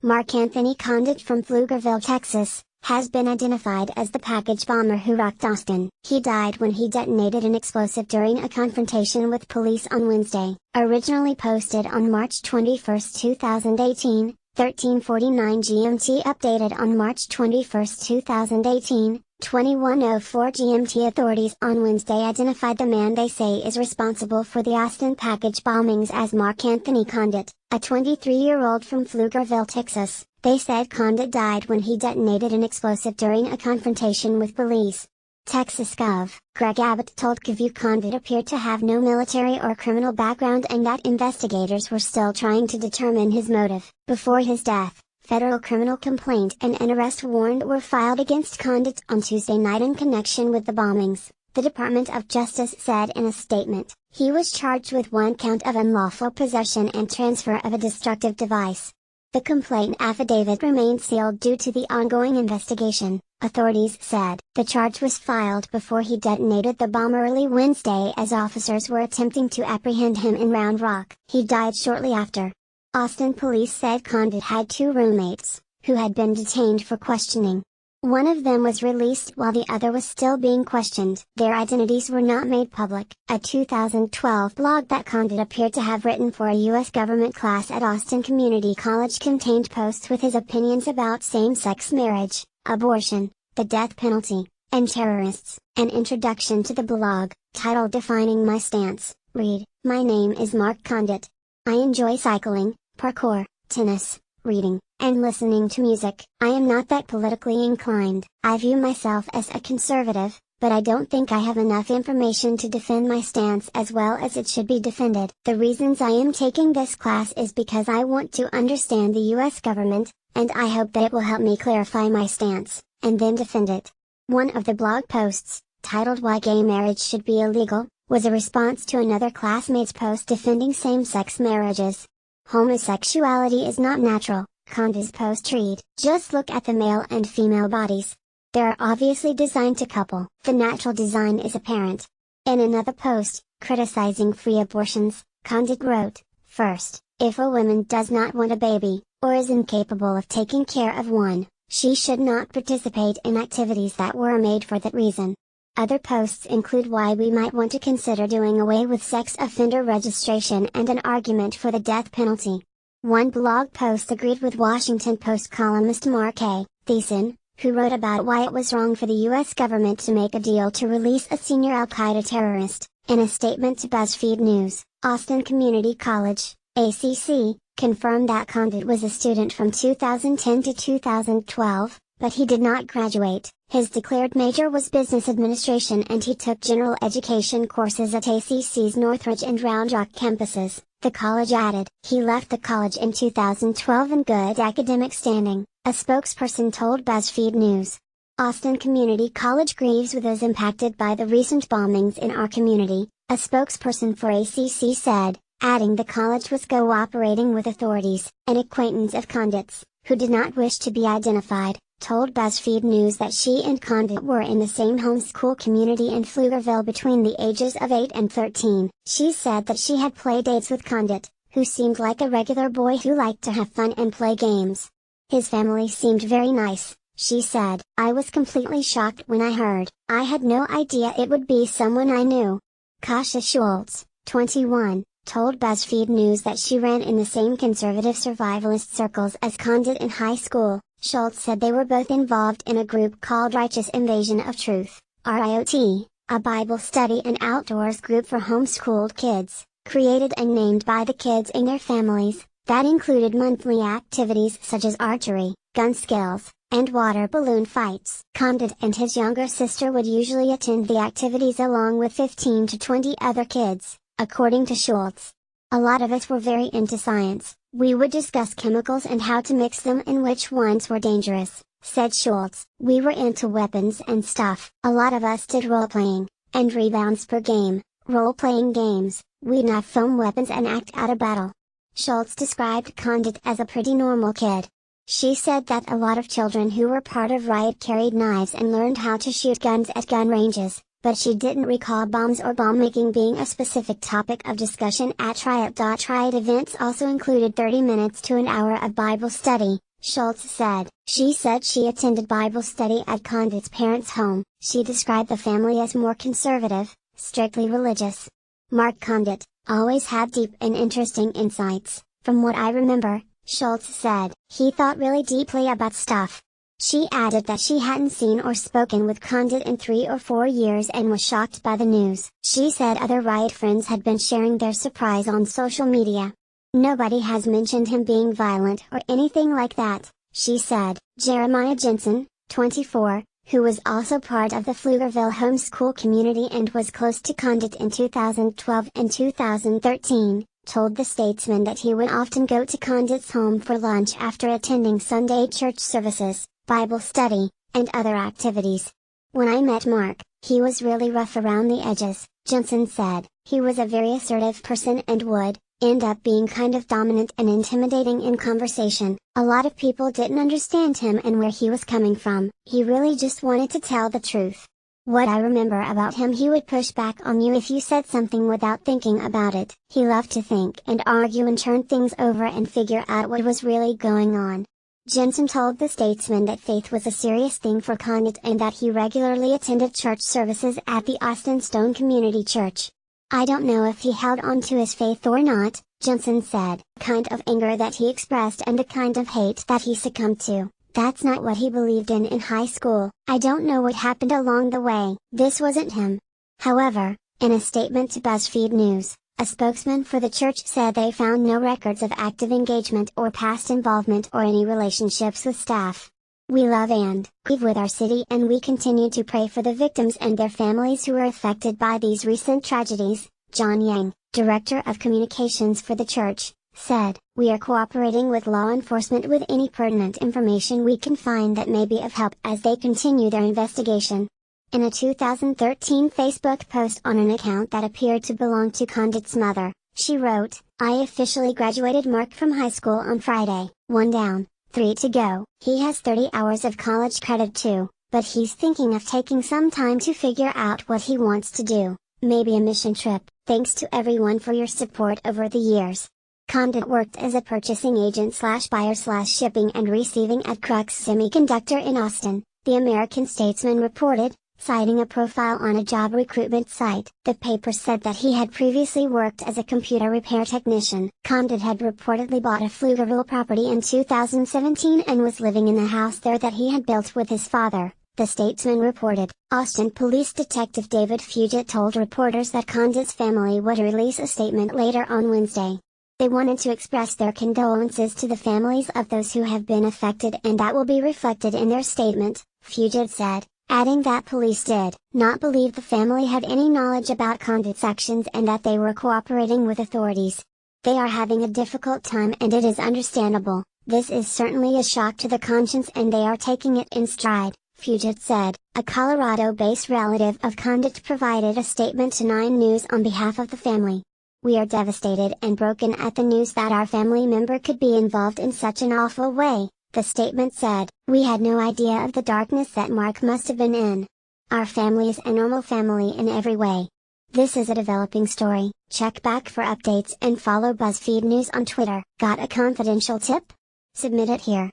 Mark Anthony Conditt from Pflugerville, Texas, has been identified as the package bomber who rocked Austin. He died when he detonated an explosive during a confrontation with police on Wednesday. Originally posted on March 21, 2018, 13:49 GMT. Updated on March 21, 2018, 21:04 GMT. Authorities on Wednesday identified the man they say is responsible for the Austin package bombings as Mark Anthony Conditt, a 23-year-old from Pflugerville, Texas. They said Conditt died when he detonated an explosive during a confrontation with police. Texas Gov. Greg Abbott told KVUE Conditt appeared to have no military or criminal background and that investigators were still trying to determine his motive. Before his death, federal criminal complaint and an arrest warrant were filed against Conditt on Tuesday night in connection with the bombings, the Department of Justice said in a statement. He was charged with one count of unlawful possession and transfer of a destructive device. The complaint affidavit remained sealed due to the ongoing investigation, authorities said. The charge was filed before he detonated the bomb early Wednesday as officers were attempting to apprehend him in Round Rock. He died shortly after. Austin police said Conditt had two roommates, who had been detained for questioning. One of them was released while the other was still being questioned. Their identities were not made public. A 2012 blog that Conditt appeared to have written for a U.S. government class at Austin Community College contained posts with his opinions about same-sex marriage, abortion, the death penalty, and terrorists. An introduction to the blog, titled Defining My Stance, read, "My name is Mark Conditt. I enjoy cycling, parkour, tennis, reading, and listening to music. I am not that politically inclined. I view myself as a conservative, but I don't think I have enough information to defend my stance as well as it should be defended. The reasons I am taking this class is because I want to understand the U.S. government, and I hope that it will help me clarify my stance, and then defend it." One of the blog posts, titled Why Gay Marriage Should Be Illegal, was a response to another classmate's post defending same-sex marriages. "Homosexuality is not natural," Conditt's post read. "Just look at the male and female bodies. They are obviously designed to couple. The natural design is apparent." In another post, criticizing free abortions, Conditt wrote, "First, if a woman does not want a baby, or is incapable of taking care of one, she should not participate in activities that were made for that reason." Other posts include why we might want to consider doing away with sex offender registration and an argument for the death penalty. One blog post agreed with Washington Post columnist Mark A. Thiessen, who wrote about why it was wrong for the U.S. government to make a deal to release a senior al-Qaeda terrorist. In a statement to BuzzFeed News, Austin Community College, ACC, confirmed that Conditt was a student from 2010 to 2012, but he did not graduate. His declared major was business administration and he took general education courses at ACC's Northridge and Round Rock campuses, the college added. He left the college in 2012 in good academic standing, a spokesperson told BuzzFeed News. Austin Community College grieves with those impacted by the recent bombings in our community, a spokesperson for ACC said, adding the college was cooperating with authorities. An acquaintance of Conditt's, who did not wish to be identified, told BuzzFeed News that she and Conditt were in the same homeschool community in Pflugerville between the ages of 8 and 13. She said that she had play dates with Conditt, who seemed like a regular boy who liked to have fun and play games. "His family seemed very nice," she said. "I was completely shocked when I heard. I had no idea it would be someone I knew." Kasha Schultz, 21, told BuzzFeed News that she ran in the same conservative survivalist circles as Conditt in high school. Schultz said they were both involved in a group called Righteous Invasion of Truth, RIOT, a Bible study and outdoors group for homeschooled kids, created and named by the kids and their families, that included monthly activities such as archery, gun skills, and water balloon fights. Conditt and his younger sister would usually attend the activities along with 15 to 20 other kids, according to Schultz. "A lot of us were very into science. We would discuss chemicals and how to mix them and which ones were dangerous," said Schultz. "We were into weapons and stuff. A lot of us did role-playing, and rebounds per game, role-playing games. We'd have foam weapons and act out a battle." Schultz described Conditt as a pretty normal kid. She said that a lot of children who were part of Riot carried knives and learned how to shoot guns at gun ranges, but she didn't recall bombs or bomb-making being a specific topic of discussion at Riot. Riot events also included 30 minutes to an hour of Bible study, Schultz said. She said she attended Bible study at Conditt's parents' home. She described the family as more conservative, strictly religious. Mark Conditt always had deep and interesting insights. From what I remember, Schultz said, he thought really deeply about stuff. She added that she hadn't seen or spoken with Conditt in 3 or 4 years and was shocked by the news. She said other riot friends had been sharing their surprise on social media. Nobody has mentioned him being violent or anything like that, she said. Jeremiah Jensen, 24, who was also part of the Pflugerville homeschool community and was close to Conditt in 2012 and 2013, told the Statesman that he would often go to Conditt's home for lunch after attending Sunday church services, Bible study, and other activities. When I met Mark, he was really rough around the edges, Jensen said. He was a very assertive person and would end up being kind of dominant and intimidating in conversation. A lot of people didn't understand him and where he was coming from. He really just wanted to tell the truth. What I remember about him, he would push back on you if you said something without thinking about it. He loved to think and argue and turn things over and figure out what was really going on. Jensen told the Statesman that faith was a serious thing for Conditt and that he regularly attended church services at the Austin Stone Community Church. I don't know if he held on to his faith or not, Jensen said. The kind of anger that he expressed and the kind of hate that he succumbed to, that's not what he believed in high school. I don't know what happened along the way. This wasn't him. However, in a statement to BuzzFeed News, a spokesman for the church said they found no records of active engagement or past involvement or any relationships with staff. We love and grieve with our city and we continue to pray for the victims and their families who were affected by these recent tragedies, John Yang, director of communications for the church, said. We are cooperating with law enforcement with any pertinent information we can find that may be of help as they continue their investigation. In a 2013 Facebook post on an account that appeared to belong to Conditt's mother, she wrote, I officially graduated Mark from high school on Friday, 1 down, 3 to go. He has 30 hours of college credit too, but he's thinking of taking some time to figure out what he wants to do, maybe a mission trip. Thanks to everyone for your support over the years. Conditt worked as a purchasing agent / buyer / shipping and receiving at Crux Semiconductor in Austin, the American Statesman reported, citing a profile on a job recruitment site. The paper said that he had previously worked as a computer repair technician. Conditt had reportedly bought a Pflugerville property in 2017 and was living in the house there that he had built with his father, the Statesman reported. Austin Police Detective David Fugit told reporters that Conditt's family would release a statement later on Wednesday. They wanted to express their condolences to the families of those who have been affected and that will be reflected in their statement, Fugit said, adding that police did not believe the family had any knowledge about Conditt's actions and that they were cooperating with authorities. They are having a difficult time and it is understandable. This is certainly a shock to the conscience and they are taking it in stride, Fugit said. A Colorado-based relative of Conditt provided a statement to 9 News on behalf of the family. We are devastated and broken at the news that our family member could be involved in such an awful way, the statement said. We had no idea of the darkness that Mark must have been in. Our family is a normal family in every way. This is a developing story. Check back for updates and follow BuzzFeed News on Twitter. Got a confidential tip? Submit it here.